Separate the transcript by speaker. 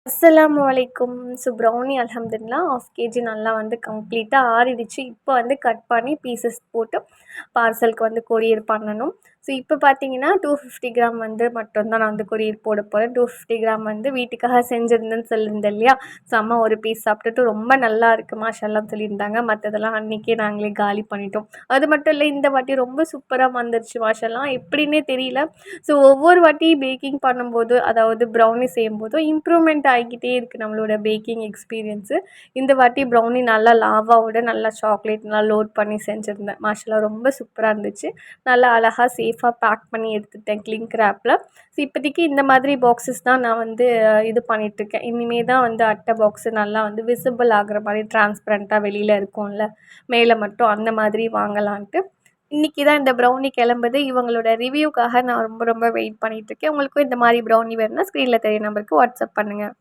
Speaker 1: அஸ்ஸலாமு அலைக்கும். So brownie அல்ஹம்துலில்லாஹ் 1/2 கேஜி நல்லா வந்து கம்ப்ளீட்டா ஆறிடுச்சு. இப்போ வந்து கட் பண்ணி பீசஸ் போட்டு பார்சலுக்கு வந்து கொரியர் பண்ணணும். ஸோ இப்போ பார்த்தீங்கன்னா 250 கிராம் வந்து மட்டும் தான் நான் வந்து கொரியர் போட போகிறேன். 250 கிராம் வந்து வீட்டுக்காக செஞ்சுருந்தேன்னு சொல்லியிருந்தேன் இல்லையா? ஸோ அம்மா ஒரு பீஸ் சாப்பிட்டுட்டு ரொம்ப நல்லா இருக்கு மாஷாஅல்லான்னு சொல்லியிருந்தாங்க. மற்றதெல்லாம் அன்றைக்கே நாங்களே காலி பண்ணிட்டோம். அது மட்டும் இல்லை, இந்த வாட்டி ரொம்ப சூப்பராக வந்துருச்சு மாஷாஅல்லா. எப்படின்னே தெரியல. ஸோ ஒவ்வொரு வாட்டி பேக்கிங் பண்ணும்போது, அதாவது ப்ரௌனி செய்யும்போதும் இம்ப்ரூவ்மெண்ட் ஆகிக்கிட்டே இருக்குது நம்மளோட பேக்கிங் எக்ஸ்பீரியன்ஸு. இந்த வாட்டி ப்ரௌனி நல்லா லாவாவோட நல்லா சாக்லேட்லாம் லோட் பண்ணி செஞ்சுருந்தேன். மாஷாஅல்லா ரொம்ப சூப்பராக இருந்துச்சு. நல்லா அழகா சேஃபாக பேக் பண்ணி எடுத்துட்டேன் கிளிங்க் ரேப்பில். ஸோ இப்போதைக்கு இந்த மாதிரி பாக்ஸஸ் தான் நான் வந்து இது பண்ணிகிட்ருக்கேன். இனிமே தான் வந்து அட்டை பாக்ஸு நல்லா வந்து விசிபிள் ஆகுற மாதிரி டிரான்ஸ்பரண்ட்டாக வெளியில் இருக்கும்ல, மேலே மட்டும் அந்த மாதிரி வாங்கலான்ட்டு. இன்றைக்கி தான் இந்த ப்ரௌனி கிளம்புது. இவங்களோட ரிவ்யூக்காக நான் ரொம்ப ரொம்ப வெயிட் பண்ணிகிட்ருக்கேன். உங்களுக்கும் இந்த மாதிரி ப்ரௌனி வேணும்னா ஸ்க்ரீனில் தெரிய நம்பருக்கு வாட்ஸ்அப் பண்ணுங்கள்.